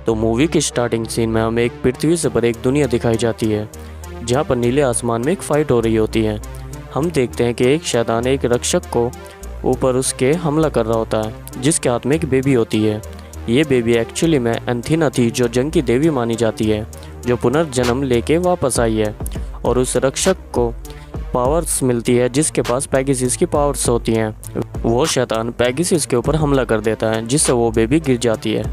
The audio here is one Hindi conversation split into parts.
तो मूवी की स्टार्टिंग सीन में हमें एक पृथ्वी से पर एक दुनिया दिखाई जाती है जहाँ पर नीले आसमान में एक फ़ाइट हो रही होती है। हम देखते हैं कि एक शैतान एक रक्षक को ऊपर उसके हमला कर रहा होता है जिसके हाथ में एक बेबी होती है। ये बेबी एक्चुअली में एंथीना थी जो जंग की देवी मानी जाती है, जो पुनर्जन्म लेके वापस आई है और उस रक्षक को पावर्स मिलती है जिसके पास पेगासस की पावर्स होती हैं। वो शैतान पेगासस के ऊपर हमला कर देता है जिससे वो बेबी गिर जाती है,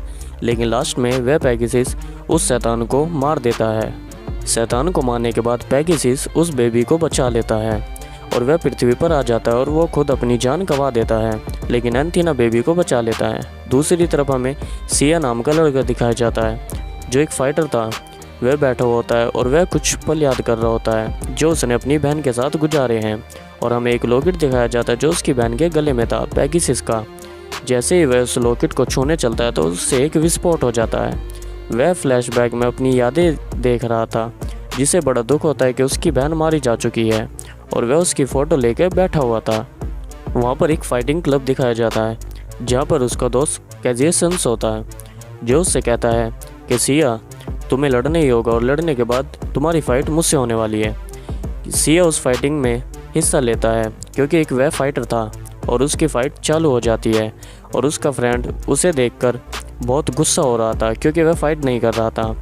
लेकिन लास्ट में वह पेगासस उस शैतान को मार देता है। शैतान को मारने के बाद पेगासस उस बेबी को बचा लेता है और वह पृथ्वी पर आ जाता है और वो खुद अपनी जान गंवा देता है, लेकिन एंथीना बेबी को बचा लेता है। दूसरी तरफ हमें सिया नाम का लड़का दिखाया जाता है जो एक फाइटर था। वह बैठा हुआ होता है और वह कुछ पल याद कर रहा होता है जो उसने अपनी बहन के साथ गुजारे हैं, और हमें एक लॉकेट दिखाया जाता है जो उसकी बहन के गले में था पेगासस का। जैसे ही वह उस लॉकेट को छूने चलता है तो उससे एक विस्फोट हो जाता है। वह फ्लैशबैक में अपनी यादें देख रहा था जिसे बड़ा दुख होता है कि उसकी बहन मारी जा चुकी है और वह उसकी फ़ोटो लेकर बैठा हुआ था। वहाँ पर एक फाइटिंग क्लब दिखाया जाता है जहाँ पर उसका दोस्त कैजियसन्स होता है जो उससे कहता है कि सिया तुम्हें लड़ना ही होगा और लड़ने के बाद तुम्हारी फ़ाइट मुझसे होने वाली है। सिया उस फाइटिंग में हिस्सा लेता है क्योंकि एक वह फाइटर था और उसकी फ़ाइट चालू हो जाती है और उसका फ्रेंड उसे देखकर बहुत गुस्सा हो रहा था क्योंकि वह फ़ाइट नहीं कर रहा था।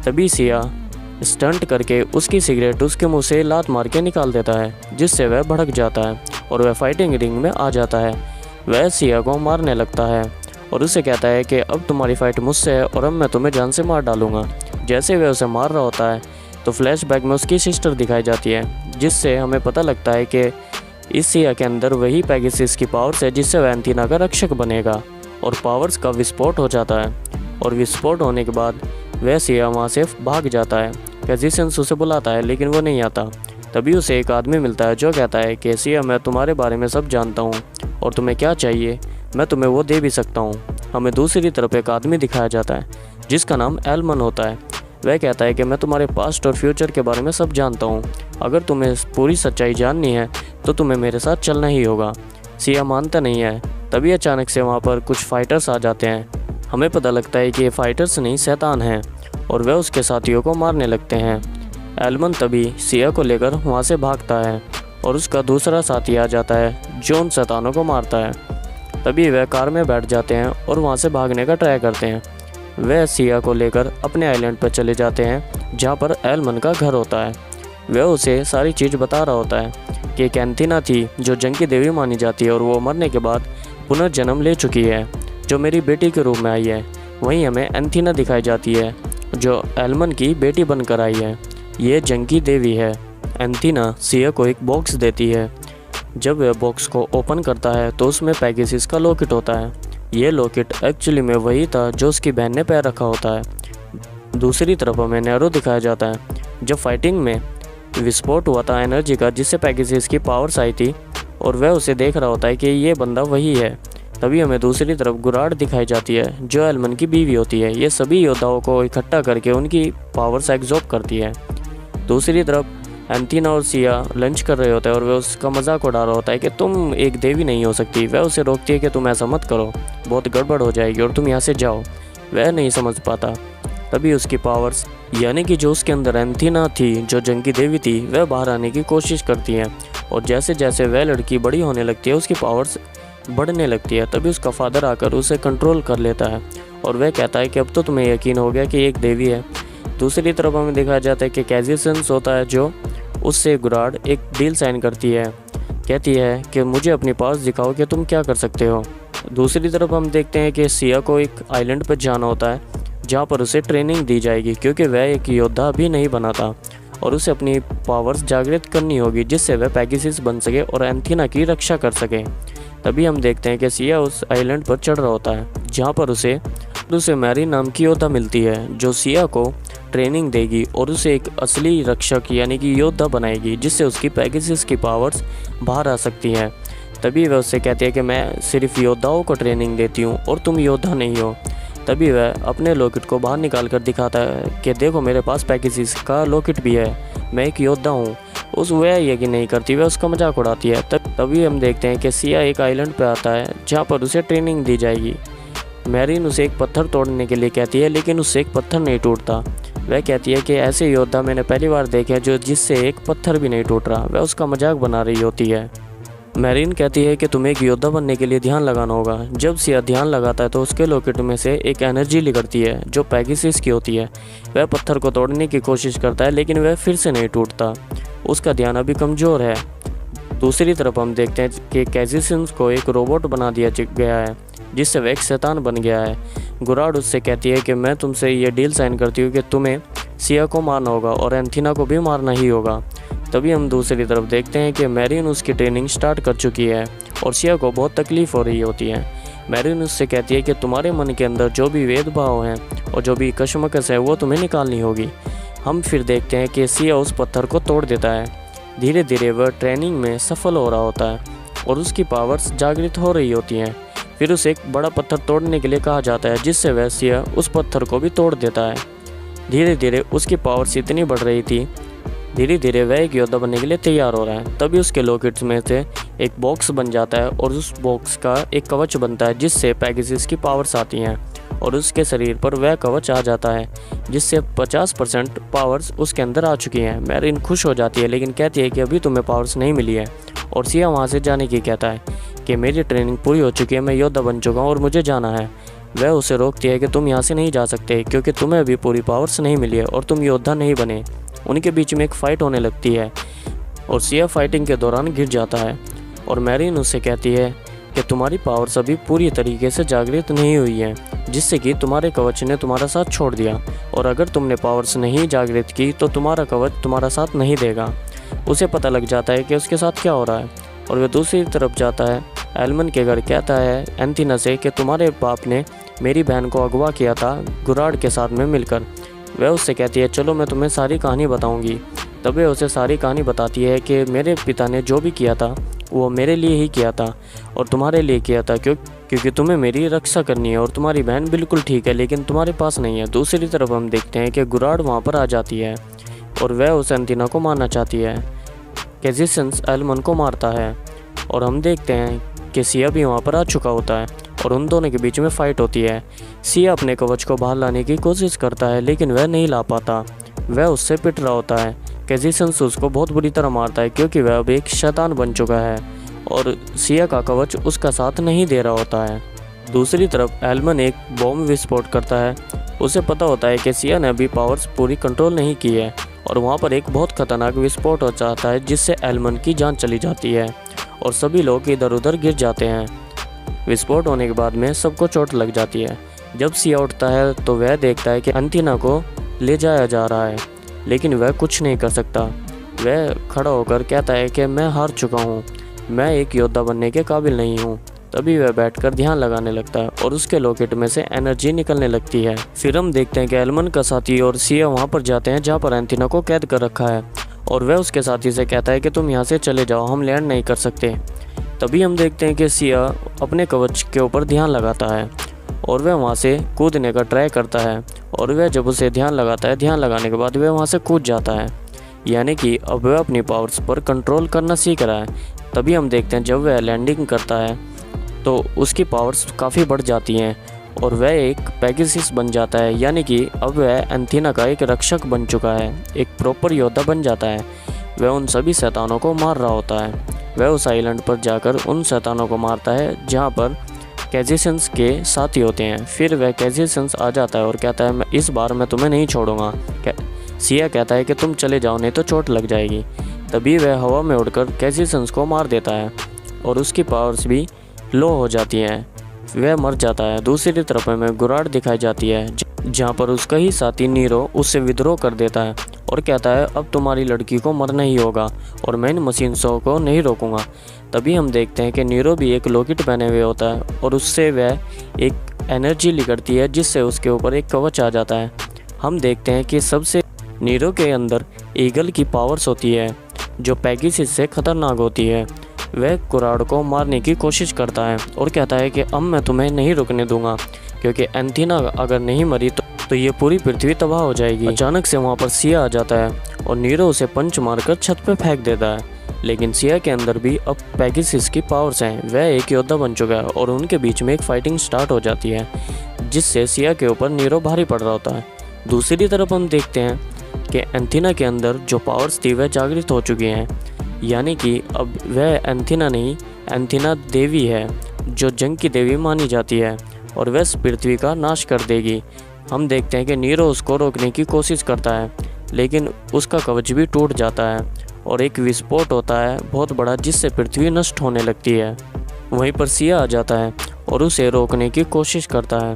तभी सिया स्टंट करके उसकी सिगरेट उसके मुंह से लात मार के निकाल देता है जिससे वह भड़क जाता है और वह फाइटिंग रिंग में आ जाता है। वह सिया को मारने लगता है और उसे कहता है कि अब तुम्हारी फ़ाइट मुझसे है और अब मैं तुम्हें जान से मार डालूंगा। जैसे वह उसे मार रहा होता है तो फ्लैशबैक में उसकी सिस्टर दिखाई जाती है जिससे हमें पता लगता है कि इस सिया के अंदर वही पेगासस की पावर्स है जिससे वह एंथीना का रक्षक बनेगा, और पावर्स का विस्फोट हो जाता है और विस्फोट होने के बाद वह सिया वहाँ से भाग जाता है। कैजियसन्स उसे बुलाता है लेकिन वो नहीं आता। तभी उसे एक आदमी मिलता है जो कहता है कि सिया मैं तुम्हारे बारे में सब जानता हूँ और तुम्हें क्या चाहिए मैं तुम्हें वो दे भी सकता हूँ। हमें दूसरी तरफ एक आदमी दिखाया जाता है जिसका नाम एलमन होता है। वह कहता है कि मैं तुम्हारे पास्ट और फ्यूचर के बारे में सब जानता हूँ, अगर तुम्हें पूरी सच्चाई जाननी है तो तुम्हें मेरे साथ चलना ही होगा। सिया मानता नहीं है। तभी अचानक से वहाँ पर कुछ फाइटर्स आ जाते हैं। हमें पता लगता है कि ये फाइटर्स नहीं शैतान हैं और वह उसके साथियों को मारने लगते हैं। एलमन तभी सिया को लेकर वहाँ से भागता है और उसका दूसरा साथी आ जाता है जो उन शैतानों को मारता है। तभी वह कार में बैठ जाते हैं और वहाँ से भागने का ट्राई करते हैं। वह सिया को लेकर अपने आइलैंड पर चले जाते हैं जहाँ पर एलमन का घर होता है। वह उसे सारी चीज़ बता रहा होता है कि एक एंथीना थी जो जंग की देवी मानी जाती है और वो मरने के बाद पुनर्जन्म ले चुकी है जो मेरी बेटी के रूप में आई है। वहीं हमें एंथीना दिखाई जाती है जो एलमन की बेटी बनकर आई है। ये जंग की देवी है। एंथीना सिया को एक बॉक्स देती है। जब वह बॉक्स को ओपन करता है तो उसमें पेगासस का लॉकेट होता है। ये लॉकेट एक्चुअली में वही था जो उसकी बहन ने पैर रखा होता है। दूसरी तरफ हमें नेरो दिखाया जाता है। जब फाइटिंग में विस्फोट हुआ था एनर्जी का जिससे पेगासस की पावर्स आई थी और वह उसे देख रहा होता है कि ये बंदा वही है। तभी हमें दूसरी तरफ गुराड दिखाई जाती है जो एलमन की बीवी होती है। ये सभी योद्धाओं को इकट्ठा करके उनकी पावर्स एग्जॉर्ब करती है। दूसरी तरफ एंथीना और सिया लंच कर रहे होते हैं और वह उसका मजाक उड़ा रहा होता है कि तुम एक देवी नहीं हो सकती। वह उसे रोकती है कि तुम ऐसा मत करो, बहुत गड़बड़ हो जाएगी और तुम यहाँ से जाओ। वह नहीं समझ पाता। तभी उसकी पावर्स यानी कि जो उसके अंदर एंथीना थी जो जंग की देवी थी वह बाहर आने की कोशिश करती है और जैसे जैसे वह लड़की बड़ी होने लगती है उसकी पावर्स बढ़ने लगती है। तभी उसका फादर आकर उसे कंट्रोल कर लेता है और वह कहता है कि अब तो तुम्हें यकीन हो गया कि एक देवी है। दूसरी तरफ हमें दिखाया जाता है कि कैजियसन्स होता है जो उससे गुराड एक डील साइन करती है, कहती है कि मुझे अपनी पावर्स दिखाओ कि तुम क्या कर सकते हो। दूसरी तरफ हम देखते हैं कि सिया को एक आइलैंड पर जाना होता है जहाँ पर उसे ट्रेनिंग दी जाएगी क्योंकि वह एक योद्धा भी नहीं बना था और उसे अपनी पावर्स जागृत करनी होगी जिससे वह पेगासस बन सके और एंथीना की रक्षा कर सके। तभी हम देखते हैं कि सिया उस आइलैंड पर चढ़ रहा होता है जहाँ पर उसे मैरी नाम की योद्धा मिलती है जो सिया को ट्रेनिंग देगी और उसे एक असली रक्षक यानी कि योद्धा बनाएगी जिससे उसकी पेगासस की पावर्स बाहर आ सकती हैं। तभी वह उससे कहती है कि मैं सिर्फ योद्धाओं को ट्रेनिंग देती हूँ और तुम योद्धा नहीं हो। तभी वह अपने लॉकेट को बाहर निकाल कर दिखाता है कि देखो मेरे पास पेगासस का लॉकेट भी है, मैं एक योद्धा हूँ। वह यकीन नहीं करती, वह उसका मजाक उड़ाती है। तभी हम देखते हैं कि सिया एक आइलैंड पर आता है जहाँ पर उसे ट्रेनिंग दी जाएगी। मैरिन उसे एक पत्थर तोड़ने के लिए कहती है, लेकिन उससे एक पत्थर नहीं टूटता। वह कहती है कि ऐसे योद्धा मैंने पहली बार देखे जो जिससे एक पत्थर भी नहीं टूट रहा। वह उसका मजाक बना रही होती है। मैरिन कहती है कि तुम्हें एक योद्धा बनने के लिए ध्यान लगाना होगा। जब सिया ध्यान लगाता है तो उसके लॉकेट में से एक एनर्जी निकलती है जो पेगासस की होती है। वह पत्थर को तोड़ने की कोशिश करता है, लेकिन वह फिर से नहीं टूटता। उसका ध्यान अभी कमज़ोर है। दूसरी तरफ हम देखते हैं कि पेगासस को एक रोबोट बना दिया गया है, जिससे वह एक शैतान बन गया है। गुराड उससे कहती है कि मैं तुमसे ये डील साइन करती हूँ कि तुम्हें सिया को मारना होगा और एंथीना को भी मारना ही होगा। तभी हम दूसरी तरफ देखते हैं कि मैरिन उसकी ट्रेनिंग स्टार्ट कर चुकी है और सिया को बहुत तकलीफ़ हो रही होती है। मैरिन उससे कहती है कि तुम्हारे मन के अंदर जो भी भेदभाव हैं और जो भी कशमकश है वो तुम्हें निकालनी होगी। हम फिर देखते हैं कि सिया उस पत्थर को तोड़ देता है। धीरे धीरे वह ट्रेनिंग में सफल हो रहा होता है और उसकी पावर्स जागृत हो रही होती हैं। फिर उसे एक बड़ा पत्थर तोड़ने के लिए कहा जाता है, जिससे वह सिया उस पत्थर को भी तोड़ देता है। धीरे धीरे उसकी पावर्स इतनी बढ़ रही थी, धीरे धीरे वह एक योद्धा बनने के लिए तैयार हो रहा है। तभी उसके लॉकेट्स में से एक बॉक्स बन जाता है और उस बॉक्स का एक कवच बनता है, जिससे पेगासस की पावर्स आती हैं और उसके शरीर पर वह कवच आ जाता है, जिससे 50% पावर्स उसके अंदर आ चुकी हैं। मैरिन खुश हो जाती है, लेकिन कहती है कि अभी तुम्हें पावर्स नहीं मिली है और सिया वहाँ से जाने की कहता है कि मेरी ट्रेनिंग पूरी हो चुकी है, मैं योद्धा बन चुका हूँ और मुझे जाना है। वह उसे रोकती है कि तुम यहाँ से नहीं जा सकते, क्योंकि तुम्हें अभी पूरी पावर्स नहीं मिली है और तुम योद्धा नहीं बने। उनके बीच में एक फ़ाइट होने लगती है और सिया फाइटिंग के दौरान गिर जाता है और मैरिन उससे कहती है कि तुम्हारी पावर्स अभी पूरी तरीके से जागृत नहीं हुई है, जिससे कि तुम्हारे कवच ने तुम्हारा साथ छोड़ दिया और अगर तुमने पावर्स नहीं जागृत की तो तुम्हारा कवच तुम्हारा साथ नहीं देगा। उसे पता लग जाता है कि उसके साथ क्या हो रहा है और वह दूसरी तरफ जाता है। एलमन के घर कहता है एंथीना से कि तुम्हारे बाप ने मेरी बहन को अगवा किया था गुराड के साथ में मिलकर। वह उससे कहती है चलो मैं तुम्हें सारी कहानी बताऊंगी। तब वह उसे सारी कहानी बताती है कि मेरे पिता ने जो भी किया था वो मेरे लिए ही किया था और तुम्हारे लिए किया था, क्योंकि तुम्हें मेरी रक्षा करनी है और तुम्हारी बहन बिल्कुल ठीक है लेकिन तुम्हारे पास नहीं है। दूसरी तरफ हम देखते हैं कि गुराड वहाँ पर आ जाती है और वह उस एंथीना को मारना चाहती है। पेगासस एलमन को मारता है और हम देखते हैं कि सिया भी वहाँ पर आ चुका होता है और उन दोनों के बीच में फ़ाइट होती है। सिया अपने कवच को बाहर लाने की कोशिश करता है, लेकिन वह नहीं ला पाता। वह उससे पिट रहा होता है। पेगासस उसको बहुत बुरी तरह मारता है, क्योंकि वह अब एक शैतान बन चुका है और सिया का कवच उसका साथ नहीं दे रहा होता है। दूसरी तरफ एलमन एक बॉम्ब विस्फोट करता है। उसे पता होता है कि सिया ने अभी पावर्स पूरी कंट्रोल नहीं की है और वहाँ पर एक बहुत खतरनाक विस्फोट हो जाता है, जिससे एलमन की जान चली जाती है और सभी लोग इधर उधर गिर जाते हैं। विस्फोट होने के बाद में सबको चोट लग जाती है। जब सिया उठता है तो वह देखता है कि एंथीना को ले जाया जा रहा है, लेकिन वह कुछ नहीं कर सकता। वह खड़ा होकर कहता है कि मैं हार चुका हूँ, मैं एक योद्धा बनने के काबिल नहीं हूँ। तभी वह बैठकर ध्यान लगाने लगता है और उसके लॉकेट में से एनर्जी निकलने लगती है। फिर हम देखते हैं कि एलमन का साथी और सिया वहाँ पर जाते हैं जहाँ पर एंथीना को कैद कर रखा है और वह उसके साथी से कहता है कि तुम यहाँ से चले जाओ, हम लैंड नहीं कर सकते। तभी हम देखते हैं कि सिया अपने कवच के ऊपर ध्यान लगाता है और वह वहाँ से कूदने का ट्राई करता है और वह जब उसे ध्यान लगाता है, ध्यान लगाने के बाद वह वहाँ से कूद जाता है, यानी कि अब वह अपनी पावर्स पर कंट्रोल करना सीख रहा है। तभी हम देखते हैं जब वह लैंडिंग करता है तो उसकी पावर्स काफ़ी बढ़ जाती हैं और वह एक पेगासस बन जाता है, यानी कि अब वह एंथीना का एक रक्षक बन चुका है, एक प्रॉपर योद्धा बन जाता है। वह उन सभी शैतानों को मार रहा होता है। वह उस आइलैंड पर जाकर उन शैतानों को मारता है जहाँ पर पेगासस के साथी होते हैं। फिर वह पेगासस आ जाता है और कहता है इस बार मैं तुम्हें नहीं छोड़ूंगा। सिया कहता है कि तुम चले जाओ नहीं तो चोट लग जाएगी। तभी वह हवा में उड़कर पेगासस को मार देता है और उसकी पावर्स भी लो हो जाती हैं, वह मर जाता है। दूसरी तरफ में गुराड दिखाई जाती है जहाँ पर उसका ही साथी नीरो उससे विद्रोह कर देता है और कहता है अब तुम्हारी लड़की को मरना ही होगा और मैं इन मशीनों को नहीं रोकूंगा। तभी हम देखते हैं कि नीरो भी एक लॉकेट पहने हुए होता है और उससे वह एक एनर्जी निकलती है, जिससे उसके ऊपर एक कवच आ जाता है। हम देखते हैं कि सबसे नीरो के अंदर ईगल की पावर्स होती है जो पेगासस से खतरनाक होती है। वह गुराड को मारने की कोशिश करता है और कहता है कि अब मैं तुम्हें नहीं रुकने दूंगा, क्योंकि एंथीना अगर नहीं मरी तो ये पूरी पृथ्वी तबाह हो जाएगी। अचानक से वहाँ पर सिया आ जाता है और नीरो उसे पंच मारकर छत पे फेंक देता है। लेकिन सिया के अंदर भी अब पेगासस की पावर्स हैं। वह एक योद्धा बन चुका है और उनके बीच में एक फाइटिंग स्टार्ट हो जाती है, जिससे सिया के ऊपर नीरो भारी पड़ रहा होता है। दूसरी तरफ हम देखते हैं कि एंथीना के अंदर जो पावर्स थी वह जागृत हो चुकी हैं, यानी कि अब वह एंथीना नहीं, एंथीना देवी है, जो जंग की देवी मानी जाती है और वह इस पृथ्वी का नाश कर देगी। हम देखते हैं कि नीरो उसको रोकने की कोशिश करता है, लेकिन उसका कवच भी टूट जाता है और एक विस्फोट होता है बहुत बड़ा, जिससे पृथ्वी नष्ट होने लगती है। वहीं पर सिया आ जाता है और उसे रोकने की कोशिश करता है,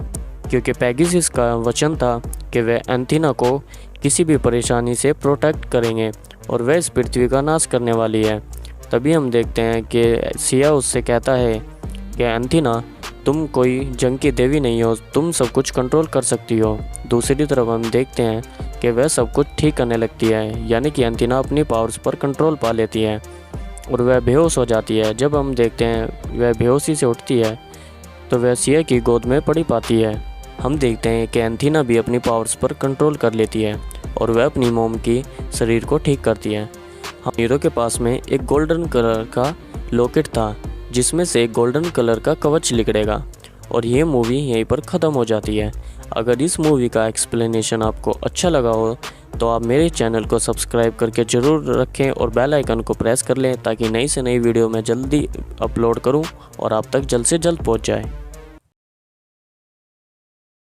क्योंकि पेगासस का वचन था कि वह एंथीना को किसी भी परेशानी से प्रोटेक्ट करेंगे और वह इस पृथ्वी का नाश करने वाली है। तभी हम देखते हैं कि सिया उससे कहता है कि एंथीना, तुम कोई जंग की देवी नहीं हो, तुम सब कुछ कंट्रोल कर सकती हो। दूसरी तरफ हम देखते हैं कि वह सब कुछ ठीक करने लगती है, यानी कि एंथीना अपनी पावर्स पर कंट्रोल पा लेती है और वह बेहोश हो जाती है। जब हम देखते हैं वह बेहोशी से उठती है तो वह सिया की गोद में पड़ी पाती है। हम देखते हैं कि एंथीना भी अपनी पावर्स पर कंट्रोल कर लेती है और वह अपनी मोम की शरीर को ठीक करती है। हम नीरो के पास में एक गोल्डन कलर का लॉकेट था, जिसमें से एक गोल्डन कलर का कवच निकलेगा और ये मूवी यहीं पर ख़त्म हो जाती है। अगर इस मूवी का एक्सप्लेनेशन आपको अच्छा लगा हो तो आप मेरे चैनल को सब्सक्राइब करके ज़रूर रखें और बेल आइकन को प्रेस कर लें, ताकि नई से नई वीडियो मैं जल्दी अपलोड करूं और आप तक जल्द से जल्द पहुंच जाए।